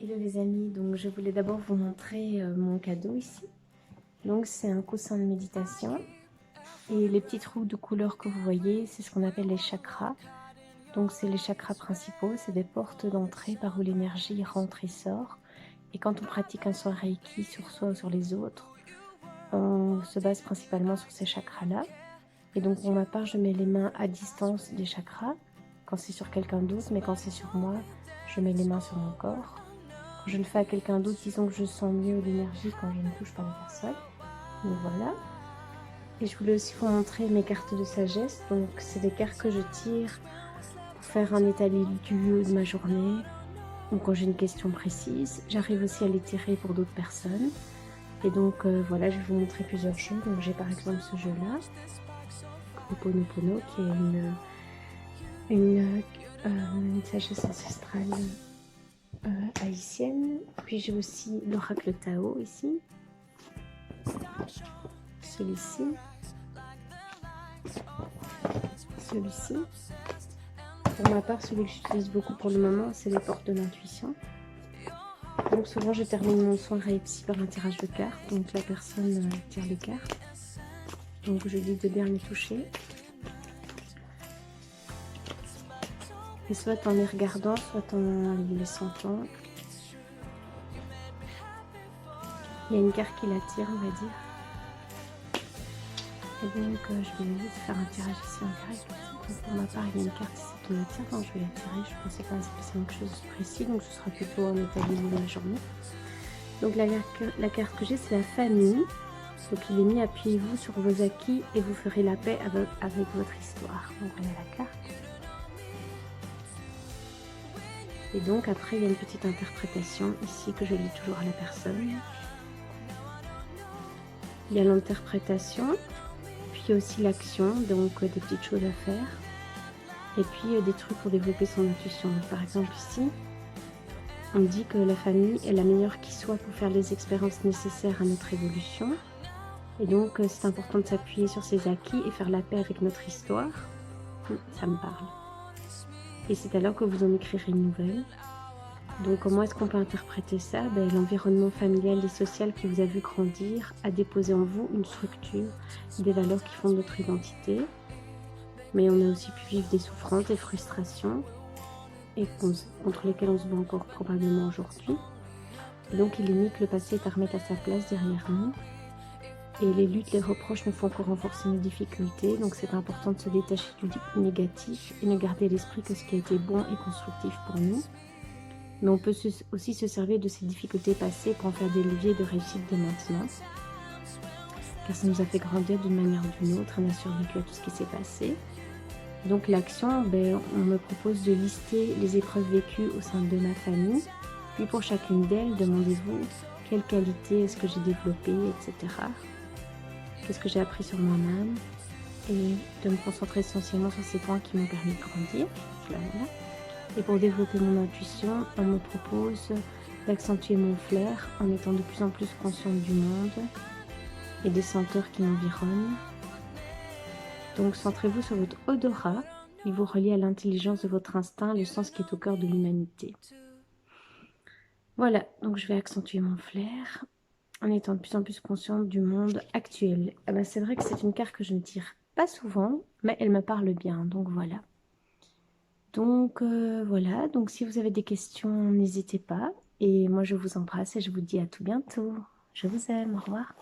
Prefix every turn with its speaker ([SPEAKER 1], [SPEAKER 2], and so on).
[SPEAKER 1] Hello les amis, donc je voulais d'abord vous montrer mon cadeau ici. Donc c'est un coussin de méditation et les petits trous de couleur que vous voyez, c'est ce qu'on appelle les chakras. Donc c'est les chakras principaux, c'est des portes d'entrée par où l'énergie rentre et sort. Et quand on pratique un soin Reiki sur soi ou sur les autres, on se base principalement sur ces chakras-là. Et donc pour ma part, je mets les mains à distance des chakras quand c'est sur quelqu'un d'autre, mais quand c'est sur moi, je mets les mains sur mon corps. Quand je le fais à quelqu'un d'autre, disons que je sens mieux l'énergie quand je ne touche pas la personne. Donc voilà. Et je voulais aussi vous montrer mes cartes de sagesse. Donc c'est des cartes que je tire pour faire un état des lieux de ma journée. Donc quand j'ai une question précise, j'arrive aussi à les tirer pour d'autres personnes. Et donc voilà, je vais vous montrer plusieurs jeux. Donc j'ai par exemple ce jeu-là, Ho'oponopono, qui est une sagesse ancestrale haïtienne. Puis j'ai aussi l'oracle Tao ici, celui-ci, celui-ci. Pour ma part, celui que j'utilise beaucoup pour le moment, c'est les portes de l'intuition. Donc souvent je termine mon soin Reiki par un tirage de cartes. Donc la personne tire les cartes. Donc je dis de bien les toucher. Et soit en les regardant, soit en les sentant. Il y a une carte qui l'attire, on va dire. Et donc je vais juste faire un tirage ici en direct. Donc, pour ma part, il y a une carte ici qui m'attire, donc je vais la tirer. Je pensais pas spécialement quelque chose de précis, donc ce sera plutôt un état de la journée. Donc la carte que j'ai, c'est la famille. Donc il est mis, appuyez-vous sur vos acquis et vous ferez la paix avec votre histoire. Donc voilà la carte. Et donc après, il y a une petite interprétation ici que je lis toujours à la personne. Il y a l'interprétation, puis aussi l'action, donc des petites choses à faire. Et puis des trucs pour développer son intuition. Donc, par exemple ici, on dit que la famille est la meilleure qui soit pour faire les expériences nécessaires à notre évolution. Et donc c'est important de s'appuyer sur ses acquis et faire la paix avec notre histoire. Ça me parle. Et c'est alors que vous en écrirez une nouvelle. Donc comment est-ce qu'on peut interpréter ça? L'environnement familial et social qui vous a vu grandir a déposé en vous une structure, des valeurs qui font notre identité. Mais on a aussi pu vivre des souffrances, des frustrations, et contre lesquelles on se bat encore probablement aujourd'hui. Donc il est mis que le passé est à remettre à sa place derrière nous. Et les luttes, les reproches nous font encore renforcer nos difficultés. Donc c'est important de se détacher du négatif et ne garder à l'esprit que ce qui a été bon et constructif pour nous. Mais on peut aussi se servir de ces difficultés passées pour en faire des leviers de réussite dès maintenant. Car ça nous a fait grandir d'une manière ou d'une autre, on a survécu à tout ce qui s'est passé. Donc l'action, on me propose de lister les épreuves vécues au sein de ma famille. Puis pour chacune d'elles, demandez-vous quelle qualité est-ce que j'ai développée, etc. Qu'est-ce que j'ai appris sur moi-même. Et de me concentrer essentiellement sur ces points qui m'ont permis de grandir. Voilà. Et pour développer mon intuition, on me propose d'accentuer mon flair en étant de plus en plus consciente du monde et des senteurs qui m'environnent. Donc centrez-vous sur votre odorat, il vous relie à l'intelligence de votre instinct, le sens qui est au cœur de l'humanité. Voilà, donc je vais accentuer mon flair en étant de plus en plus consciente du monde actuel. C'est vrai que c'est une carte que je ne tire pas souvent, mais elle me parle bien, donc voilà. Donc voilà, donc si vous avez des questions, n'hésitez pas. Et moi je vous embrasse et je vous dis à tout bientôt. Je vous aime, au revoir.